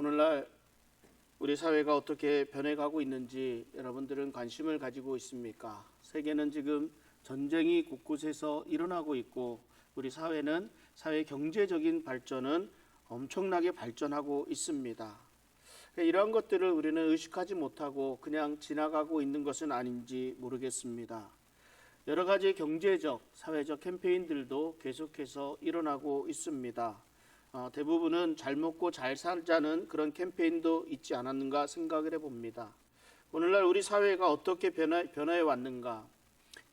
오늘날 우리 사회가 어떻게 변해가고 있는지 여러분들은 관심을 가지고 있습니까? 세계는 지금 전쟁이 곳곳에서 일어나고 있고 우리 사회는 사회 경제적인 발전은 엄청나게 발전하고 있습니다. 이러한 것들을 우리는 의식하지 못하고 그냥 지나가고 있는 것은 아닌지 모르겠습니다. 여러 가지 경제적, 사회적 캠페인들도 계속해서 일어나고 있습니다. 대부분은 잘 먹고 잘 살자는 그런 캠페인도 있지 않았는가 생각을 해봅니다. 오늘날 우리 사회가 어떻게 변화해 왔는가?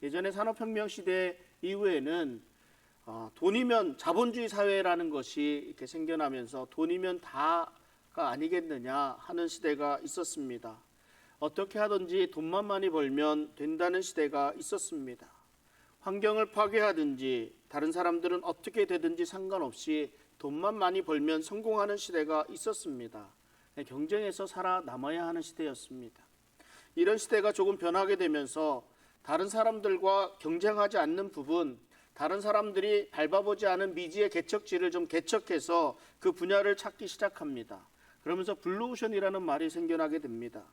예전에 산업혁명 시대 이후에는 돈이면 자본주의 사회라는 것이 이렇게 생겨나면서 돈이면 다가 아니겠느냐 하는 시대가 있었습니다. 어떻게 하든지 돈만 많이 벌면 된다는 시대가 있었습니다. 환경을 파괴하든지 다른 사람들은 어떻게 되든지 상관없이 돈만 많이 벌면 성공하는 시대가 있었습니다. 경쟁에서 살아남아야 하는 시대였습니다. 이런 시대가 조금 변하게 되면서 다른 사람들과 경쟁하지 않는 부분, 다른 사람들이 밟아보지 않은 미지의 개척지를 좀 개척해서 그 분야를 찾기 시작합니다. 그러면서 블루오션이라는 말이 생겨나게 됩니다.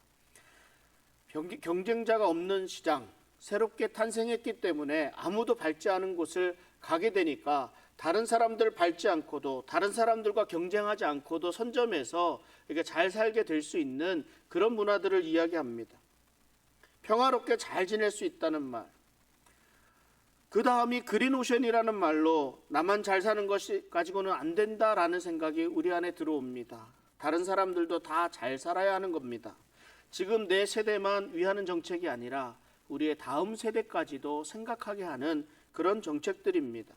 경쟁자가 없는 시장, 새롭게 탄생했기 때문에 아무도 밟지 않은 곳을 가게 되니까 다른 사람들 밟지 않고도 다른 사람들과 경쟁하지 않고도 선점해서 이렇게 잘 살게 될 수 있는 그런 문화들을 이야기합니다. 평화롭게 잘 지낼 수 있다는 말. 그 다음이 그린오션이라는 말로 나만 잘 사는 것이 가지고는 안 된다라는 생각이 우리 안에 들어옵니다. 다른 사람들도 다 잘 살아야 하는 겁니다. 지금 내 세대만 위하는 정책이 아니라 우리의 다음 세대까지도 생각하게 하는 그런 정책들입니다.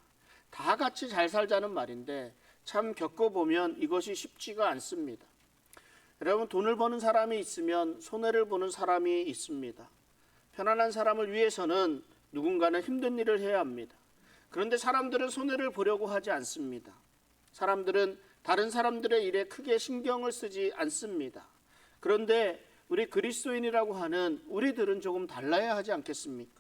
다 같이 잘 살자는 말인데 참 겪어보면 이것이 쉽지가 않습니다. 여러분, 돈을 버는 사람이 있으면 손해를 보는 사람이 있습니다. 편안한 사람을 위해서는 누군가는 힘든 일을 해야 합니다. 그런데 사람들은 손해를 보려고 하지 않습니다. 사람들은 다른 사람들의 일에 크게 신경을 쓰지 않습니다. 그런데 우리 그리스도인이라고 하는 우리들은 조금 달라야 하지 않겠습니까?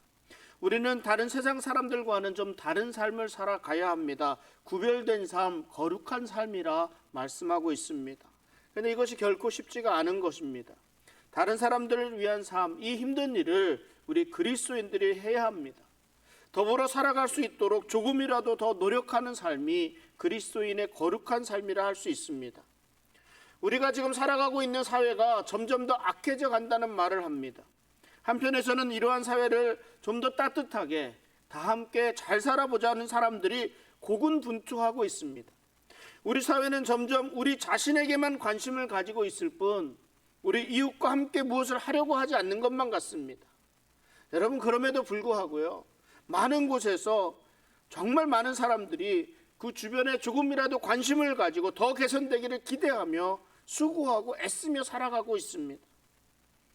우리는 다른 세상 사람들과는 좀 다른 삶을 살아가야 합니다. 구별된 삶, 거룩한 삶이라 말씀하고 있습니다. 그런데 이것이 결코 쉽지가 않은 것입니다. 다른 사람들을 위한 삶, 이 힘든 일을 우리 그리스도인들이 해야 합니다. 더불어 살아갈 수 있도록 조금이라도 더 노력하는 삶이 그리스도인의 거룩한 삶이라 할 수 있습니다. 우리가 지금 살아가고 있는 사회가 점점 더 악해져 간다는 말을 합니다. 한편에서는 이러한 사회를 좀 더 따뜻하게 다 함께 잘 살아보자는 사람들이 고군분투하고 있습니다. 우리 사회는 점점 우리 자신에게만 관심을 가지고 있을 뿐 우리 이웃과 함께 무엇을 하려고 하지 않는 것만 같습니다. 여러분, 그럼에도 불구하고요, 많은 곳에서 정말 많은 사람들이 그 주변에 조금이라도 관심을 가지고 더 개선되기를 기대하며 수고하고 애쓰며 살아가고 있습니다.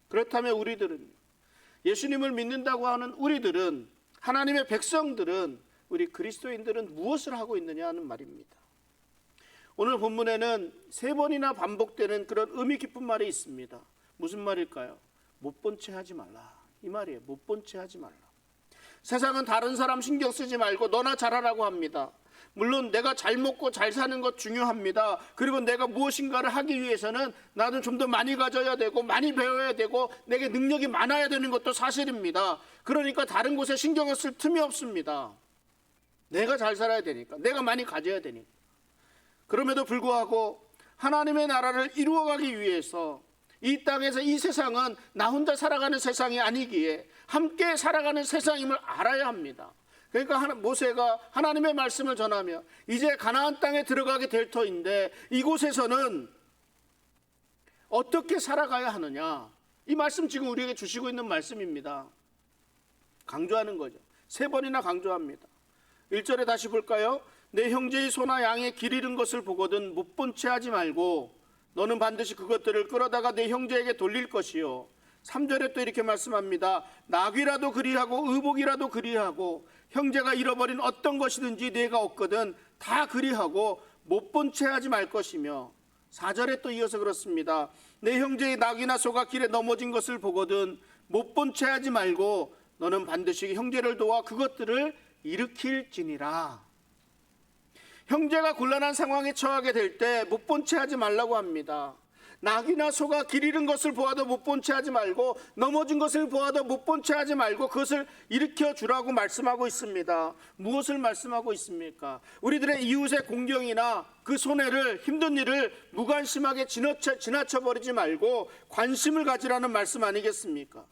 그렇다면 우리들은, 예수님을 믿는다고 하는 우리들은, 하나님의 백성들은, 우리 그리스도인들은 무엇을 하고 있느냐 하는 말입니다. 오늘 본문에는 3번이나 반복되는 그런 의미 깊은 말이 있습니다. 무슨 말일까요? 못 본 채 하지 말라. 이 말이에요. 못 본 채 하지 말라. 세상은 다른 사람 신경 쓰지 말고 너나 잘하라고 합니다. 물론 내가 잘 먹고 잘 사는 것 중요합니다. 그리고 내가 무엇인가를 하기 위해서는 나는 좀 더 많이 가져야 되고 많이 배워야 되고 내게 능력이 많아야 되는 것도 사실입니다. 그러니까 다른 곳에 신경을 쓸 틈이 없습니다. 내가 잘 살아야 되니까, 내가 많이 가져야 되니까. 그럼에도 불구하고 하나님의 나라를 이루어가기 위해서 이 땅에서 이 세상은 나 혼자 살아가는 세상이 아니기에 함께 살아가는 세상임을 알아야 합니다. 그러니까 모세가 하나님의 말씀을 전하며 이제 가나안 땅에 들어가게 될 터인데 이곳에서는 어떻게 살아가야 하느냐, 이 말씀 지금 우리에게 주시고 있는 말씀입니다. 강조하는 거죠. 3번이나 강조합니다. 1절에 다시 볼까요? 내 형제의 소나 양의 길 잃은 것을 보거든 못 본 채 하지 말고 너는 반드시 그것들을 끌어다가 내 형제에게 돌릴 것이요. 3절에 또 이렇게 말씀합니다. 낙이라도 그리하고 의복이라도 그리하고 형제가 잃어버린 어떤 것이든지 내가 얻거든 다 그리하고 못 본 채 하지 말 것이며, 4절에 또 이어서 그렇습니다. 내 형제의 낙이나 소가 길에 넘어진 것을 보거든 못 본 채 하지 말고 너는 반드시 형제를 도와 그것들을 일으킬지니라. 형제가 곤란한 상황에 처하게 될 때 못 본 채 하지 말라고 합니다. 낙이나 소가 길 잃은 것을 보아도 못 본 채 하지 말고, 넘어진 것을 보아도 못 본 채 하지 말고 그것을 일으켜 주라고 말씀하고 있습니다. 무엇을 말씀하고 있습니까? 우리들의 이웃의 공경이나 그 손해를, 힘든 일을 무관심하게 지나쳐 버리지 말고 관심을 가지라는 말씀 아니겠습니까?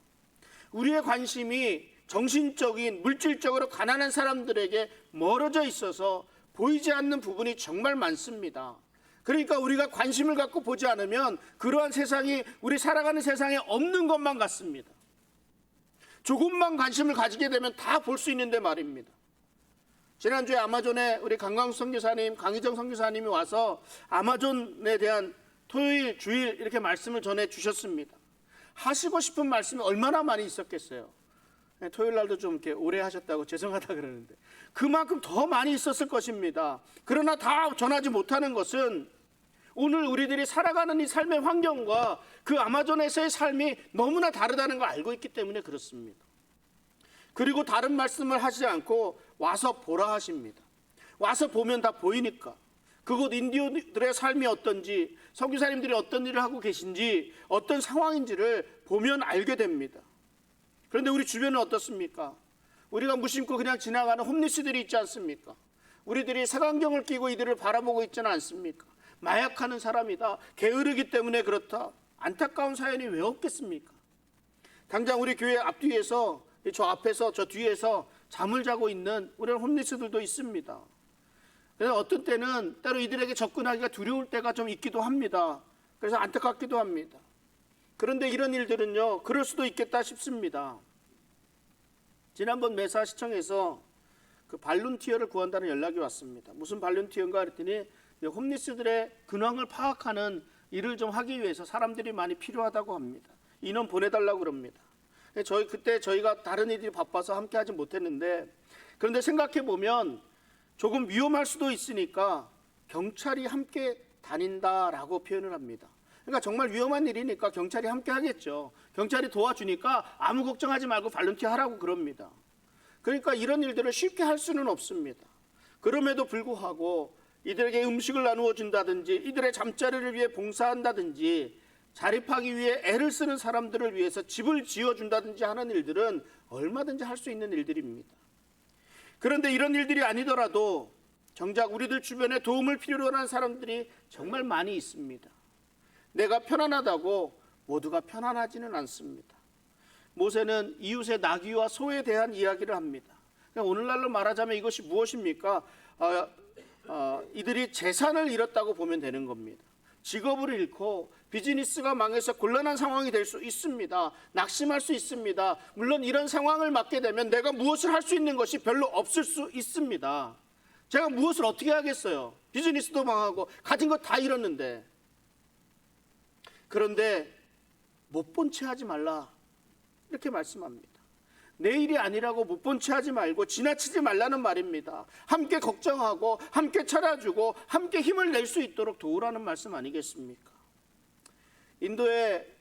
우리의 관심이 정신적인, 물질적으로 가난한 사람들에게 멀어져 있어서 보이지 않는 부분이 정말 많습니다. 그러니까 우리가 관심을 갖고 보지 않으면 그러한 세상이, 우리 살아가는 세상에 없는 것만 같습니다. 조금만 관심을 가지게 되면 다 볼 수 있는데 말입니다. 지난주에 아마존에 우리 강광수 선교사님, 강희정 선교사님이 와서 아마존에 대한 토요일, 주일 이렇게 말씀을 전해 주셨습니다. 하시고 싶은 말씀이 얼마나 많이 있었겠어요. 토요일 날도 좀 이렇게 오래 하셨다고 죄송하다 그러는데 그만큼 더 많이 있었을 것입니다. 그러나 다 전하지 못하는 것은 오늘 우리들이 살아가는 이 삶의 환경과 그 아마존에서의 삶이 너무나 다르다는 걸 알고 있기 때문에 그렇습니다. 그리고 다른 말씀을 하시지 않고 와서 보라 하십니다. 와서 보면 다 보이니까 그곳 인디오들의 삶이 어떤지, 선교사님들이 어떤 일을 하고 계신지, 어떤 상황인지를 보면 알게 됩니다. 그런데 우리 주변은 어떻습니까? 우리가 무심코 그냥 지나가는 홈리스들이 있지 않습니까? 우리들이 색안경을 끼고 이들을 바라보고 있지는 않습니까? 마약하는 사람이다, 게으르기 때문에 그렇다, 안타까운 사연이 왜 없겠습니까? 당장 우리 교회 앞뒤에서, 저 앞에서 저 뒤에서 잠을 자고 있는 우리 홈리스들도 있습니다. 그래서 어떤 때는 때로 이들에게 접근하기가 두려울 때가 좀 있기도 합니다. 그래서 안타깝기도 합니다. 그런데 이런 일들은요, 그럴 수도 있겠다 싶습니다. 지난번 매사시청에서 그 발룬티어를 구한다는 연락이 왔습니다. 무슨 발룬티어인가 그랬더니 홈리스들의 근황을 파악하는 일을 좀 하기 위해서 사람들이 많이 필요하다고 합니다. 인원 보내달라고 그럽니다. 그때 저희가 다른 일이 바빠서 함께 하지 못했는데, 그런데 생각해 보면 조금 위험할 수도 있으니까 경찰이 함께 다닌다라고 표현을 합니다. 그러니까 정말 위험한 일이니까 경찰이 함께 하겠죠. 경찰이 도와주니까 아무 걱정하지 말고 발런티어 하라고 그럽니다. 그러니까 이런 일들을 쉽게 할 수는 없습니다. 그럼에도 불구하고 이들에게 음식을 나누어 준다든지, 이들의 잠자리를 위해 봉사한다든지, 자립하기 위해 애를 쓰는 사람들을 위해서 집을 지어준다든지 하는 일들은 얼마든지 할 수 있는 일들입니다. 그런데 이런 일들이 아니더라도 정작 우리들 주변에 도움을 필요로 하는 사람들이 정말 많이 있습니다. 내가 편안하다고 모두가 편안하지는 않습니다. 모세는 이웃의 나귀와 소에 대한 이야기를 합니다. 오늘날로 말하자면 이것이 무엇입니까? 이들이 재산을 잃었다고 보면 되는 겁니다. 직업을 잃고 비즈니스가 망해서 곤란한 상황이 될 수 있습니다. 낙심할 수 있습니다. 물론 이런 상황을 맞게 되면 내가 무엇을 할 수 있는 것이 별로 없을 수 있습니다. 제가 무엇을 어떻게 하겠어요? 비즈니스도 망하고 가진 것 다 잃었는데. 그런데 못 본 채 하지 말라 이렇게 말씀합니다. 내일이 아니라고 못 본 채 하지 말고 지나치지 말라는 말입니다. 함께 걱정하고 함께 찾아주고 함께 힘을 낼 수 있도록 도우라는 말씀 아니겠습니까? 인도의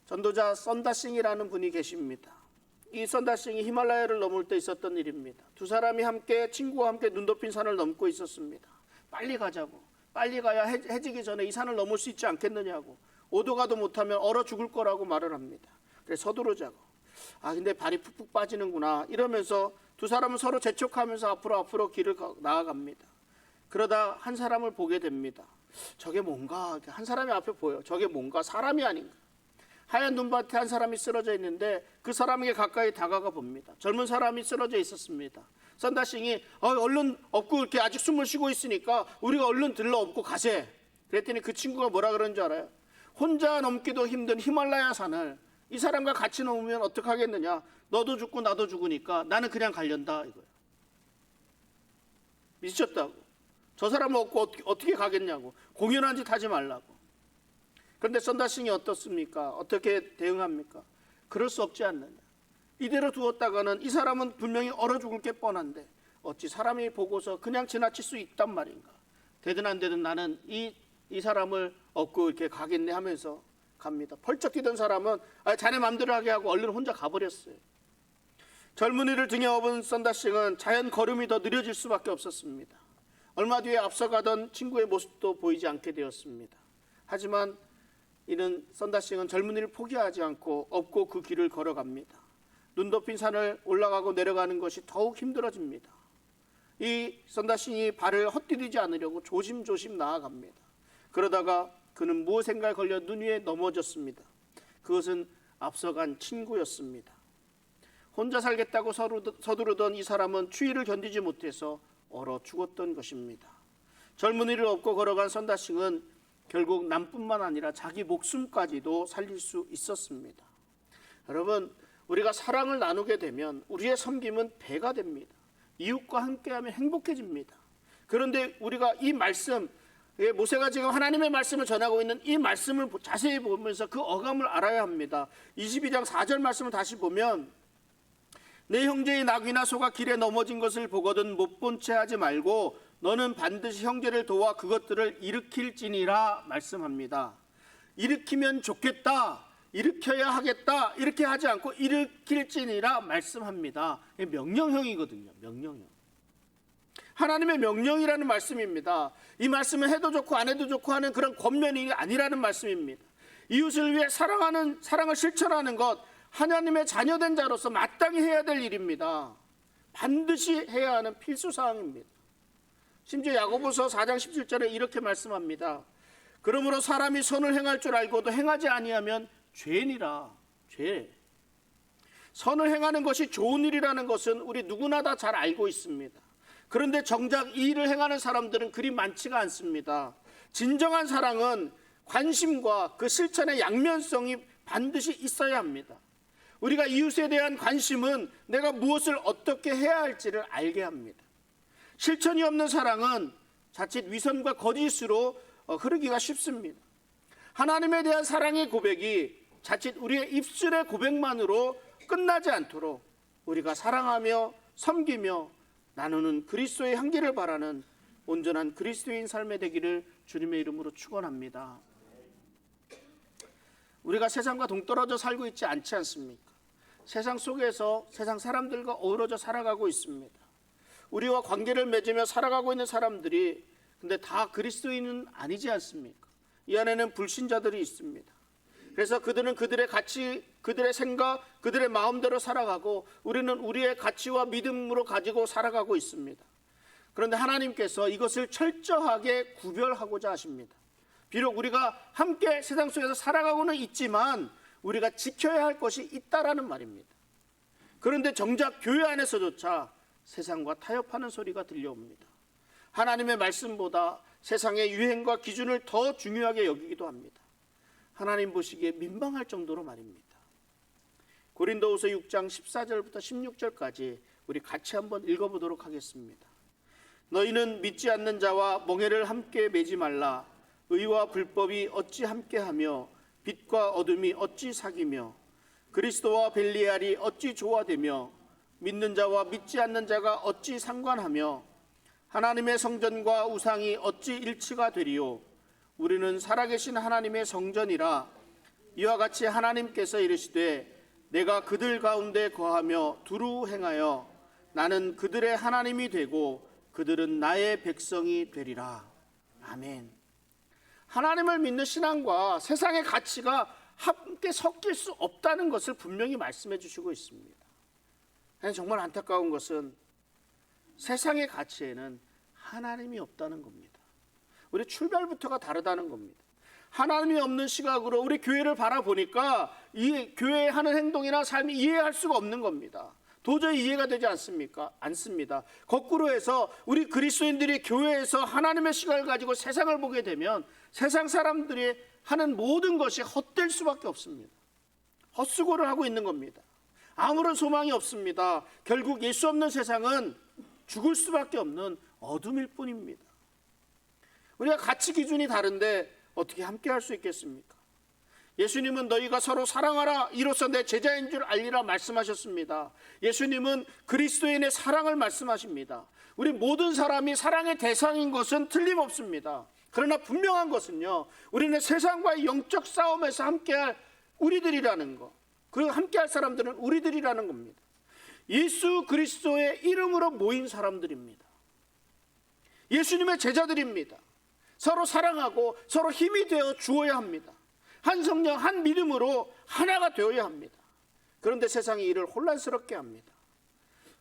전도자 선다싱이라는 분이 계십니다. 이 선다싱이 히말라야를 넘을 때 있었던 일입니다. 두 사람이 함께, 친구와 함께 눈 덮인 산을 넘고 있었습니다. 빨리 가자고, 빨리 가야 해지기 전에 이 산을 넘을 수 있지 않겠느냐고, 오도 가도 못하면 얼어 죽을 거라고 말을 합니다. 그래서 서두르자고, 근데 발이 푹푹 빠지는구나 이러면서 두 사람은 서로 재촉하면서 앞으로 길을 나아갑니다. 그러다 한 사람을 보게 됩니다. 저게 뭔가, 한 사람이 앞에 보여요. 저게 뭔가, 사람이 아닌가. 하얀 눈밭에 한 사람이 쓰러져 있는데 그 사람에게 가까이 다가가 봅니다. 젊은 사람이 쓰러져 있었습니다. 선다싱이 얼른 업고 이렇게 아직 숨을 쉬고 있으니까 우리가 얼른 들러 업고 가세. 그랬더니 그 친구가 뭐라 그러는 줄 알아요? 혼자 넘기도 힘든 히말라야 산을 이 사람과 같이 넘으면 어떡하겠느냐. 너도 죽고 나도 죽으니까 나는 그냥 가련다 이거예요. 미쳤다고. 저 사람을 업고 어떻게 가겠냐고. 공연한 짓 하지 말라고. 그런데 선다싱이 어떻습니까? 어떻게 대응합니까? 그럴 수 없지 않느냐. 이대로 두었다가는 이 사람은 분명히 얼어 죽을 게 뻔한데 어찌 사람이 보고서 그냥 지나칠 수 있단 말인가. 되든 안 되든 나는 이 사람을 업고 이렇게 가겠네 하면서 갑니다. 펄쩍 뛰던 사람은 자네 맘대로 하게 하고 얼른 혼자 가버렸어요. 젊은이를 등에 업은 선다싱은 자연 걸음이 더 느려질 수밖에 없었습니다. 얼마 뒤에 앞서가던 친구의 모습도 보이지 않게 되었습니다. 하지만 이는 선다싱은 젊은이를 포기하지 않고 업고 그 길을 걸어갑니다. 눈 덮인 산을 올라가고 내려가는 것이 더욱 힘들어집니다. 이 선다싱이 발을 헛디디지 않으려고 조심조심 나아갑니다. 그러다가 그는 무엇인가에 걸려 눈 위에 넘어졌습니다. 그것은 앞서간 친구였습니다. 혼자 살겠다고 서두르던 이 사람은 추위를 견디지 못해서 얼어 죽었던 것입니다. 젊은이를 업고 걸어간 선다싱은 결국 남뿐만 아니라 자기 목숨까지도 살릴 수 있었습니다. 여러분, 우리가 사랑을 나누게 되면 우리의 섬김은 배가 됩니다. 이웃과 함께하면 행복해집니다. 그런데 우리가 이 말씀, 모세가 지금 하나님의 말씀을 전하고 있는 이 말씀을 자세히 보면서 그 어감을 알아야 합니다. 22장 4절 말씀을 다시 보면 내 형제의 낙이나 소가 길에 넘어진 것을 보거든 못 본 채 하지 말고 너는 반드시 형제를 도와 그것들을 일으킬지니라 말씀합니다. 일으키면 좋겠다, 일으켜야 하겠다 이렇게 하지 않고 일으킬지니라 말씀합니다. 명령형이거든요. 명령형. 하나님의 명령이라는 말씀입니다. 이 말씀은 해도 좋고 안 해도 좋고 하는 그런 권면이 아니라는 말씀입니다. 이웃을 위해 사랑을 실천하는 것, 하나님의 자녀된 자로서 마땅히 해야 될 일입니다. 반드시 해야 하는 필수사항입니다. 심지어 야고보서 4장 17절에 이렇게 말씀합니다. 그러므로 사람이 선을 행할 줄 알고도 행하지 아니하면 죄니라. 죄. 선을 행하는 것이 좋은 일이라는 것은 우리 누구나 다 잘 알고 있습니다. 그런데 정작 이 일을 행하는 사람들은 그리 많지가 않습니다. 진정한 사랑은 관심과 그 실천의 양면성이 반드시 있어야 합니다. 우리가 이웃에 대한 관심은 내가 무엇을 어떻게 해야 할지를 알게 합니다. 실천이 없는 사랑은 자칫 위선과 거짓으로 흐르기가 쉽습니다. 하나님에 대한 사랑의 고백이 자칫 우리의 입술의 고백만으로 끝나지 않도록 우리가 사랑하며 섬기며 나누는 그리스도의 향기를 바라는 온전한 그리스도인 삶의 되기를 주님의 이름으로 축원합니다. 우리가 세상과 동떨어져 살고 있지 않지 않습니까? 세상 속에서 세상 사람들과 어우러져 살아가고 있습니다. 우리와 관계를 맺으며 살아가고 있는 사람들이 근데 다 그리스도인은 아니지 않습니까? 이 안에는 불신자들이 있습니다. 그래서 그들은 그들의 가치, 그들의 생각, 그들의 마음대로 살아가고 우리는 우리의 가치와 믿음으로 가지고 살아가고 있습니다. 그런데 하나님께서 이것을 철저하게 구별하고자 하십니다. 비록 우리가 함께 세상 속에서 살아가고는 있지만 우리가 지켜야 할 것이 있다라는 말입니다. 그런데 정작 교회 안에서조차 세상과 타협하는 소리가 들려옵니다. 하나님의 말씀보다 세상의 유행과 기준을 더 중요하게 여기기도 합니다. 하나님 보시기에 민망할 정도로 말입니다. 고린도후서 6장 14절부터 16절까지 우리 같이 한번 읽어보도록 하겠습니다. 너희는 믿지 않는 자와 멍에를 함께 매지 말라. 의와 불법이 어찌 함께하며 빛과 어둠이 어찌 사귀며 그리스도와 벨리알이 어찌 조화되며 믿는 자와 믿지 않는 자가 어찌 상관하며 하나님의 성전과 우상이 어찌 일치가 되리요. 우리는 살아계신 하나님의 성전이라. 이와 같이 하나님께서 이르시되 내가 그들 가운데 거하며 두루 행하여 나는 그들의 하나님이 되고 그들은 나의 백성이 되리라. 아멘. 하나님을 믿는 신앙과 세상의 가치가 함께 섞일 수 없다는 것을 분명히 말씀해 주시고 있습니다. 정말 안타까운 것은 세상의 가치에는 하나님이 없다는 겁니다. 우리 출발부터가 다르다는 겁니다. 하나님이 없는 시각으로 우리 교회를 바라보니까 이 교회에 하는 행동이나 삶이 이해할 수가 없는 겁니다. 도저히 이해가 되지 않습니다. 거꾸로 해서 우리 그리스도인들이 교회에서 하나님의 시각을 가지고 세상을 보게 되면 세상 사람들이 하는 모든 것이 헛될 수밖에 없습니다. 헛수고를 하고 있는 겁니다. 아무런 소망이 없습니다. 결국 예수 없는 세상은 죽을 수밖에 없는 어둠일 뿐입니다. 우리가 가치 기준이 다른데 어떻게 함께 할 수 있겠습니까? 예수님은 너희가 서로 사랑하라 이로써 내 제자인 줄 알리라 말씀하셨습니다. 예수님은 그리스도인의 사랑을 말씀하십니다. 우리 모든 사람이 사랑의 대상인 것은 틀림없습니다. 그러나 분명한 것은요, 우리는 세상과의 영적 싸움에서 함께할 우리들이라는 것, 그리고 함께할 사람들은 우리들이라는 겁니다. 예수 그리스도의 이름으로 모인 사람들입니다. 예수님의 제자들입니다. 서로 사랑하고 서로 힘이 되어 주어야 합니다. 한 성령, 한 믿음으로 하나가 되어야 합니다. 그런데 세상이 이를 혼란스럽게 합니다.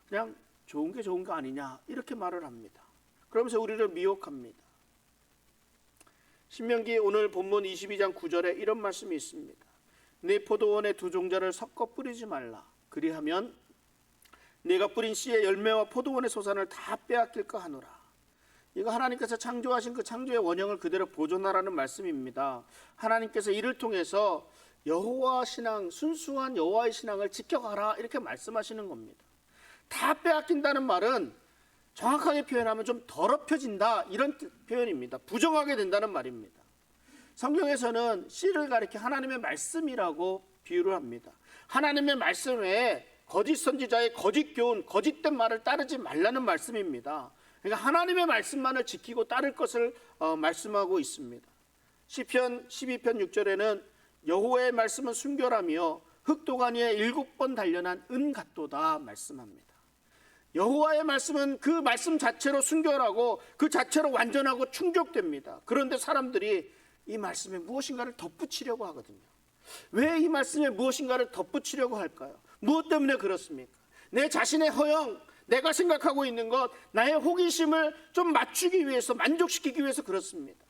그냥 좋은 게 좋은 거 아니냐 이렇게 말을 합니다. 그러면서 우리를 미혹합니다. 신명기 오늘 본문 22장 9절에 이런 말씀이 있습니다. 네 포도원의 두 종자를 섞어 뿌리지 말라. 그리하면 네가 뿌린 씨의 열매와 포도원의 소산을 다 빼앗길까 하노라. 이거 하나님께서 창조하신 그 창조의 원형을 그대로 보존하라는 말씀입니다. 하나님께서 이를 통해서 여호와 신앙, 순수한 여호와의 신앙을 지켜가라 이렇게 말씀하시는 겁니다. 다 빼앗긴다는 말은 정확하게 표현하면 좀 더럽혀진다 이런 표현입니다. 부정하게 된다는 말입니다. 성경에서는 씨를 가리켜 하나님의 말씀이라고 비유를 합니다. 하나님의 말씀 외에 거짓 선지자의 거짓 교훈, 거짓된 말을 따르지 말라는 말씀입니다. 그러니까 하나님의 말씀만을 지키고 따를 것을 말씀하고 있습니다. 시편 12편 6절에는 여호와의 말씀은 순결하며 흑도가니에 7번 단련한 은 같도다 말씀합니다. 여호와의 말씀은 그 말씀 자체로 순결하고 그 자체로 완전하고 충족됩니다. 그런데 사람들이 이 말씀에 무엇인가를 덧붙이려고 하거든요. 왜 이 말씀에 무엇인가를 덧붙이려고 할까요? 무엇 때문에 그렇습니까? 내 자신의 허영, 내가 생각하고 있는 것, 나의 호기심을 좀 맞추기 위해서, 만족시키기 위해서 그렇습니다.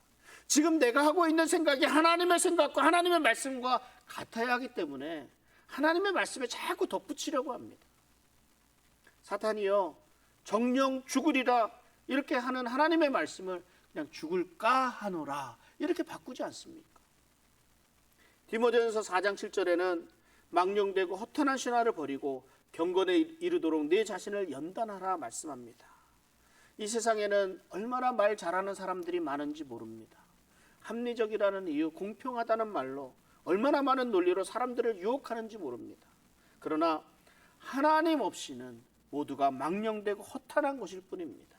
지금 내가 하고 있는 생각이 하나님의 생각과 하나님의 말씀과 같아야 하기 때문에 하나님의 말씀에 자꾸 덧붙이려고 합니다. 사탄이요, 정령 죽으리라 이렇게 하는 하나님의 말씀을 그냥 죽을까 하노라 이렇게 바꾸지 않습니까? 디모데전서 4장 7절에는 망령되고 허탄한 신화를 버리고 경건에 이르도록 내 자신을 연단하라 말씀합니다. 이 세상에는 얼마나 말 잘하는 사람들이 많은지 모릅니다. 합리적이라는 이유, 공평하다는 말로 얼마나 많은 논리로 사람들을 유혹하는지 모릅니다. 그러나 하나님 없이는 모두가 망령되고 허탄한 것일 뿐입니다.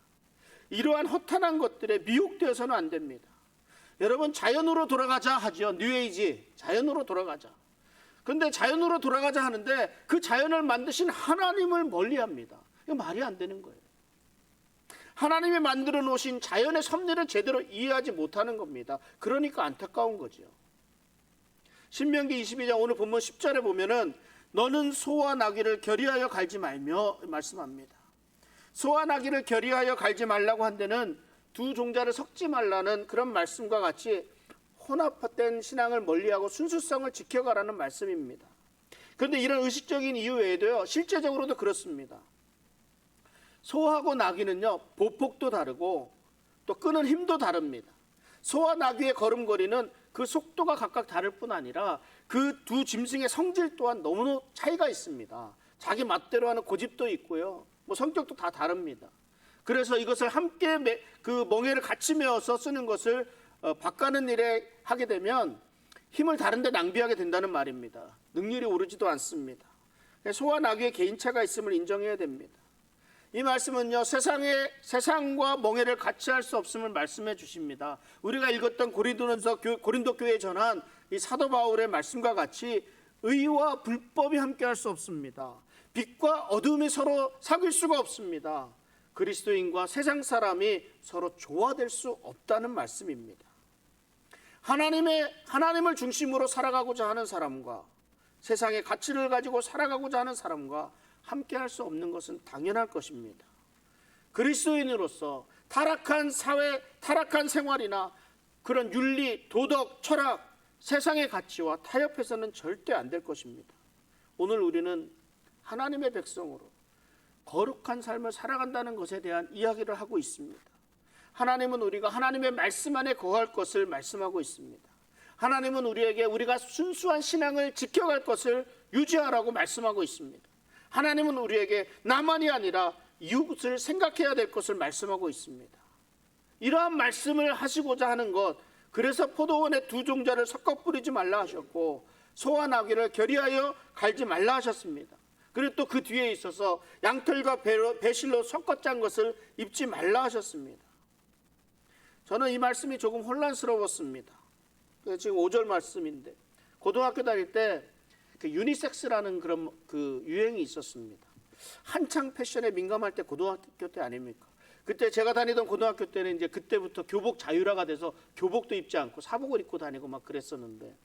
이러한 허탄한 것들에 미혹되어서는 안 됩니다. 여러분, 자연으로 돌아가자 하죠. 뉴에이지, 자연으로 돌아가자. 그런데 자연으로 돌아가자 하는데 그 자연을 만드신 하나님을 멀리합니다. 이거 말이 안 되는 거예요. 하나님이 만들어 놓으신 자연의 섭리를 제대로 이해하지 못하는 겁니다. 그러니까 안타까운 거죠. 신명기 22장 오늘 본문 10절에 보면은 너는 소와 나귀를 결의하여 갈지 말며 말씀합니다. 소와 나귀를 결의하여 갈지 말라고 한 데는 두 종자를 섞지 말라는 그런 말씀과 같이 혼합된 신앙을 멀리하고 순수성을 지켜가라는 말씀입니다. 그런데 이런 의식적인 이유 외에도요, 실제적으로도 그렇습니다. 소하고 나귀는요, 보폭도 다르고 또 끄는 힘도 다릅니다. 소와 나귀의 걸음걸이는 그 속도가 각각 다를 뿐 아니라 그 두 짐승의 성질 또한 너무나 차이가 있습니다. 자기 맛대로 하는 고집도 있고요, 뭐 성격도 다 다릅니다. 그래서 이것을 함께 그 멍에를 같이 메어서 쓰는 것을 바꾸는 일에 하게 되면 힘을 다른 데 낭비하게 된다는 말입니다. 능률이 오르지도 않습니다. 소와 나귀의 개인차가 있음을 인정해야 됩니다. 이 말씀은요, 세상과 멍에를 같이 할 수 없음을 말씀해 주십니다. 우리가 읽었던 고린도 교회에 전한 이 사도 바울의 말씀과 같이 의와 불법이 함께 할 수 없습니다. 빛과 어둠이 서로 사귈 수가 없습니다. 그리스도인과 세상 사람이 서로 조화될 수 없다는 말씀입니다. 하나님을 중심으로 살아가고자 하는 사람과 세상의 가치를 가지고 살아가고자 하는 사람과 함께 할 수 없는 것은 당연할 것입니다. 그리스도인으로서 타락한 사회, 타락한 생활이나 그런 윤리, 도덕, 철학, 세상의 가치와 타협해서는 절대 안 될 것입니다. 오늘 우리는 하나님의 백성으로 거룩한 삶을 살아간다는 것에 대한 이야기를 하고 있습니다. 하나님은 우리가 하나님의 말씀 안에 거할 것을 말씀하고 있습니다. 하나님은 우리에게 우리가 순수한 신앙을 지켜갈 것을 유지하라고 말씀하고 있습니다. 하나님은 우리에게 나만이 아니라 이웃을 생각해야 될 것을 말씀하고 있습니다. 이러한 말씀을 하시고자 하는 것, 그래서 포도원의 두 종자를 섞어 뿌리지 말라 하셨고 소와 나귀를 결의하여 갈지 말라 하셨습니다. 그리고 또 그 뒤에 있어서 양털과 배실로 섞어 짠 것을 입지 말라 하셨습니다. 저는 이 말씀이 조금 혼란스러웠습니다. 지금 5절 말씀인데 고등학교 다닐 때 유니섹스라는 그런 그 유행이 있었습니다. 한창 패션에 민감할 때 고등학교 때 아닙니까? 그때 제가 다니던 고등학교 때는 이제 그때부터 교복 자율화가 돼서 교복도 입지 않고 사복을 입고 다니고 막 그랬었는데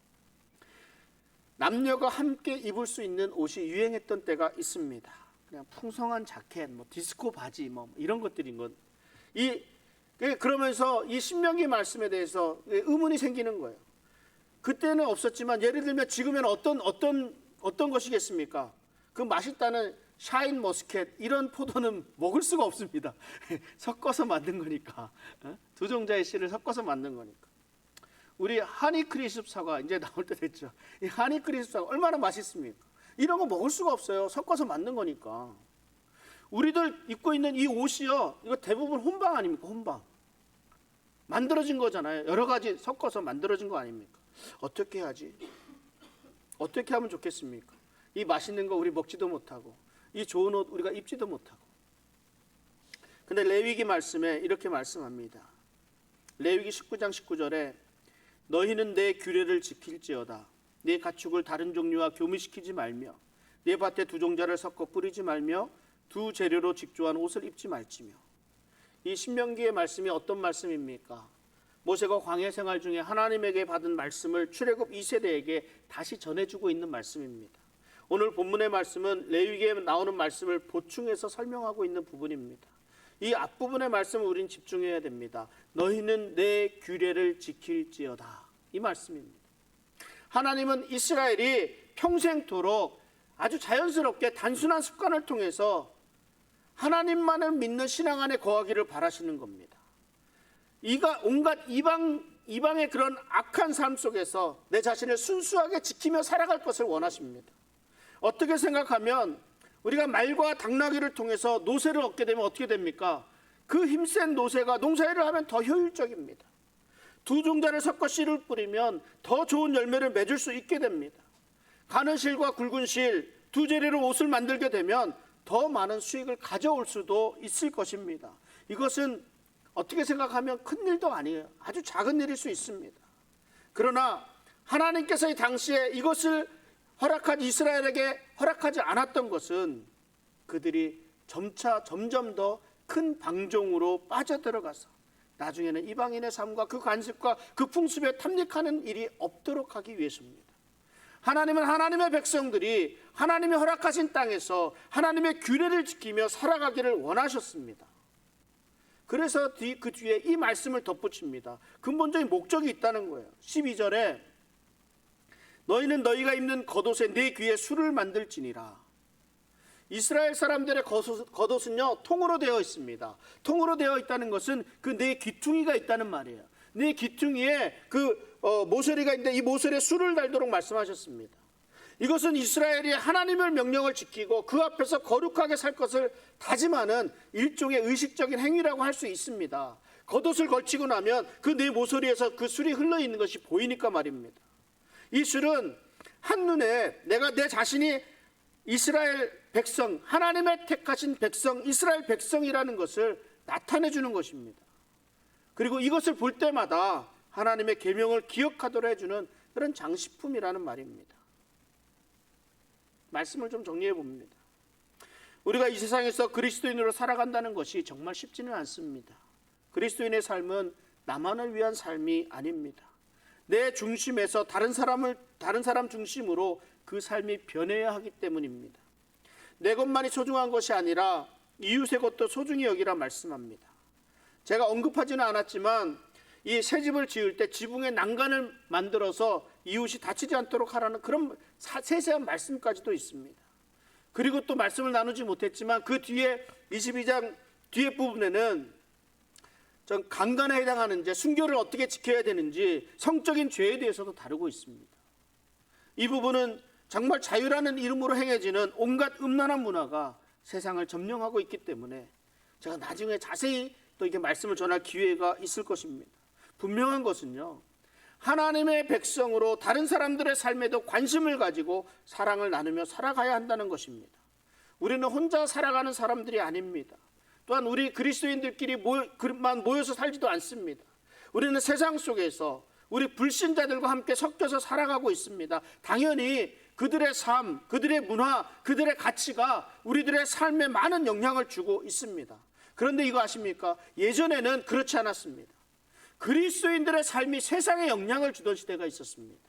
남녀가 함께 입을 수 있는 옷이 유행했던 때가 있습니다. 그냥 풍성한 자켓, 뭐 디스코 바지, 뭐 이런 것들인 것. 그러면서 이 신명기 말씀에 대해서 의문이 생기는 거예요. 그때는 없었지만 예를 들면 지금은 어떤 것이겠습니까? 그 맛있다는 샤인 머스켓 이런 포도는 먹을 수가 없습니다. 섞어서 만든 거니까. 두 종자의 씨를 섞어서 만든 거니까. 우리 하니크리스프 사과 이제 나올 때 됐죠. 이 하니크리스프 사과 얼마나 맛있습니까? 이런 거 먹을 수가 없어요. 섞어서 만든 거니까. 우리들 입고 있는 이 옷이요, 이거 대부분 혼방 아닙니까? 혼방. 만들어진 거잖아요. 여러 가지 섞어서 만들어진 거 아닙니까? 어떻게 해야지? 어떻게 하면 좋겠습니까? 이 맛있는 거 우리 먹지도 못하고, 이 좋은 옷 우리가 입지도 못하고. 근데 레위기 말씀에 이렇게 말씀합니다. 레위기 19장 19절에 너희는 내 규례를 지킬지어다. 내 가축을 다른 종류와 교미시키지 말며 내 밭에 두 종자를 섞어 뿌리지 말며 두 재료로 직조한 옷을 입지 말지며. 이 신명기의 말씀이 어떤 말씀입니까? 모세가 광야 생활 중에 하나님에게 받은 말씀을 출애굽 2세대에게 다시 전해주고 있는 말씀입니다. 오늘 본문의 말씀은 레위기에 나오는 말씀을 보충해서 설명하고 있는 부분입니다. 이 앞부분의 말씀을 우리는 집중해야 됩니다. 너희는 내 규례를 지킬지어다. 이 말씀입니다. 하나님은 이스라엘이 평생토록 아주 자연스럽게 단순한 습관을 통해서 하나님만을 믿는 신앙 안에 거하기를 바라시는 겁니다. 온갖 이방의 그런 악한 삶 속에서 내 자신을 순수하게 지키며 살아갈 것을 원하십니다. 어떻게 생각하면 우리가 말과 당나귀를 통해서 노새를 얻게 되면 어떻게 됩니까? 그 힘센 노새가 농사일을 하면 더 효율적입니다. 두 종자를 섞어 씨를 뿌리면 더 좋은 열매를 맺을 수 있게 됩니다. 가는 실과 굵은 실 두 재료로 옷을 만들게 되면 더 많은 수익을 가져올 수도 있을 것입니다. 이것은 어떻게 생각하면 큰 일도 아니에요. 아주 작은 일일 수 있습니다. 그러나 하나님께서 이 당시에 이것을 이스라엘에게 허락하지 않았던 것은 그들이 점점 더 큰 방종으로 빠져들어가서 나중에는 이방인의 삶과 그 관습과 그 풍습에 탐닉하는 일이 없도록 하기 위해서입니다. 하나님은 하나님의 백성들이 하나님이 허락하신 땅에서 하나님의 규례를 지키며 살아가기를 원하셨습니다. 그래서 그 뒤에 이 말씀을 덧붙입니다. 근본적인 목적이 있다는 거예요. 12절에 너희는 너희가 입는 겉옷에 내 귀에 술을 만들지니라. 이스라엘 사람들의 겉옷은요 통으로 되어 있습니다. 통으로 되어 있다는 것은 그 내 귀퉁이가 있다는 말이에요. 내 귀퉁이에 모서리가 있는데 이 모서리에 술을 달도록 말씀하셨습니다. 이것은 이스라엘이 하나님의 명령을 지키고 그 앞에서 거룩하게 살 것을 다짐하는 일종의 의식적인 행위라고 할 수 있습니다. 겉옷을 걸치고 나면 그 내 모서리에서 그 술이 흘러있는 것이 보이니까 말입니다. 이 술은 한눈에 내가 내 자신이 이스라엘 백성, 하나님의 택하신 백성, 이스라엘 백성이라는 것을 나타내 주는 것입니다. 그리고 이것을 볼 때마다 하나님의 계명을 기억하도록 해주는 그런 장식품이라는 말입니다. 말씀을 좀 정리해 봅니다. 우리가 이 세상에서 그리스도인으로 살아간다는 것이 정말 쉽지는 않습니다. 그리스도인의 삶은 나만을 위한 삶이 아닙니다. 내 중심에서 다른 사람 중심으로 그 삶이 변해야 하기 때문입니다. 내 것만이 소중한 것이 아니라 이웃의 것도 소중히 여기라 말씀합니다. 제가 언급하지는 않았지만 이 새 집을 지을 때 지붕에 난간을 만들어서 이웃이 다치지 않도록 하라는 그런 세세한 말씀까지도 있습니다. 그리고 또 말씀을 나누지 못했지만 그 뒤에 22장 뒤에 부분에는 전 강간에 해당하는 순교를 어떻게 지켜야 되는지 성적인 죄에 대해서도 다루고 있습니다. 이 부분은 정말 자유라는 이름으로 행해지는 온갖 음란한 문화가 세상을 점령하고 있기 때문에 제가 나중에 자세히 또 이렇게 말씀을 전할 기회가 있을 것입니다. 분명한 것은요, 하나님의 백성으로 다른 사람들의 삶에도 관심을 가지고 사랑을 나누며 살아가야 한다는 것입니다. 우리는 혼자 살아가는 사람들이 아닙니다. 또한 우리 그리스도인들끼리만 모여서 살지도 않습니다. 우리는 세상 속에서 우리 불신자들과 함께 섞여서 살아가고 있습니다. 당연히 그들의 삶, 그들의 문화, 그들의 가치가 우리들의 삶에 많은 영향을 주고 있습니다. 그런데 이거 아십니까? 예전에는 그렇지 않았습니다. 그리스도인들의 삶이 세상에 영향을 주던 시대가 있었습니다.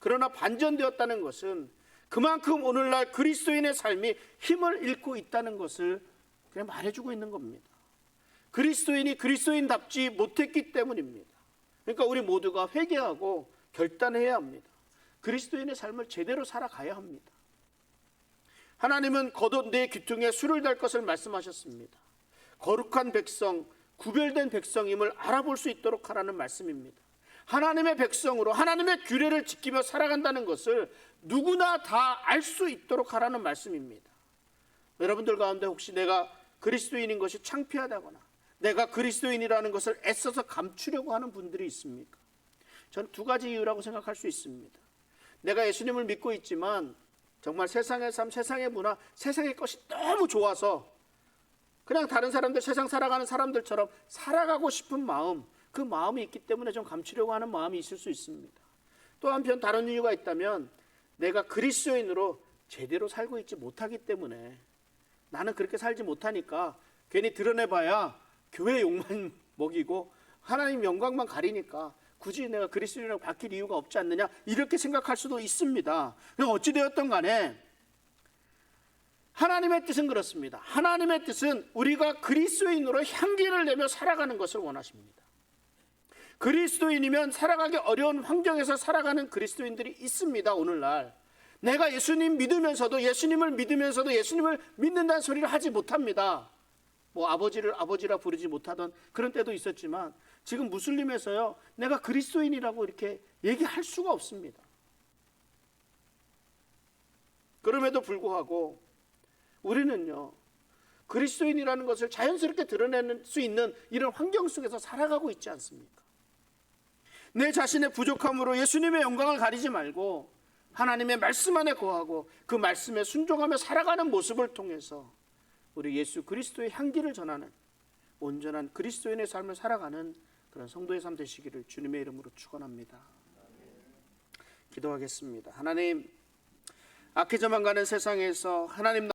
그러나 반전되었다는 것은 그만큼 오늘날 그리스도인의 삶이 힘을 잃고 있다는 것을 그냥 말해주고 있는 겁니다. 그리스도인이 그리스도인답지 못했기 때문입니다. 그러니까 우리 모두가 회개하고 결단해야 합니다. 그리스도인의 삶을 제대로 살아가야 합니다. 하나님은 겉옷 내 귀퉁이에 술을 댈 것을 말씀하셨습니다. 거룩한 백성, 구별된 백성임을 알아볼 수 있도록 하라는 말씀입니다. 하나님의 백성으로 하나님의 규례를 지키며 살아간다는 것을 누구나 다 알 수 있도록 하라는 말씀입니다. 여러분들 가운데 혹시 내가 그리스도인인 것이 창피하다거나 내가 그리스도인이라는 것을 애써서 감추려고 하는 분들이 있습니까? 저는 두 가지 이유라고 생각할 수 있습니다. 내가 예수님을 믿고 있지만 정말 세상의 삶, 세상의 문화, 세상의 것이 너무 좋아서 그냥 다른 사람들, 세상 살아가는 사람들처럼 살아가고 싶은 마음, 그 마음이 있기 때문에 좀 감추려고 하는 마음이 있을 수 있습니다. 또 한편 다른 이유가 있다면 내가 그리스도인으로 제대로 살고 있지 못하기 때문에 나는 그렇게 살지 못하니까 괜히 드러내봐야 교회 욕만 먹이고 하나님 영광만 가리니까 굳이 내가 그리스도인이라고 바뀔 이유가 없지 않느냐 이렇게 생각할 수도 있습니다. 어찌되었든 간에 하나님의 뜻은 그렇습니다. 하나님의 뜻은 우리가 그리스도인으로 향기를 내며 살아가는 것을 원하십니다. 그리스도인이면 살아가기 어려운 환경에서 살아가는 그리스도인들이 있습니다. 오늘날 내가 예수님 믿으면서도 예수님을 믿는다는 소리를 하지 못합니다. 뭐 아버지를 아버지라 부르지 못하던 그런 때도 있었지만 지금 무슬림에서요 내가 그리스도인이라고 이렇게 얘기할 수가 없습니다. 그럼에도 불구하고 우리는요 그리스도인이라는 것을 자연스럽게 드러낼 수 있는 이런 환경 속에서 살아가고 있지 않습니까? 내 자신의 부족함으로 예수님의 영광을 가리지 말고 하나님의 말씀 안에 거하고 그 말씀에 순종하며 살아가는 모습을 통해서 우리 예수 그리스도의 향기를 전하는 온전한 그리스도인의 삶을 살아가는 그런 성도의 삶 되시기를 주님의 이름으로 축원합니다. 기도하겠습니다. 하나님, 악해져만 가는 세상에서 하나님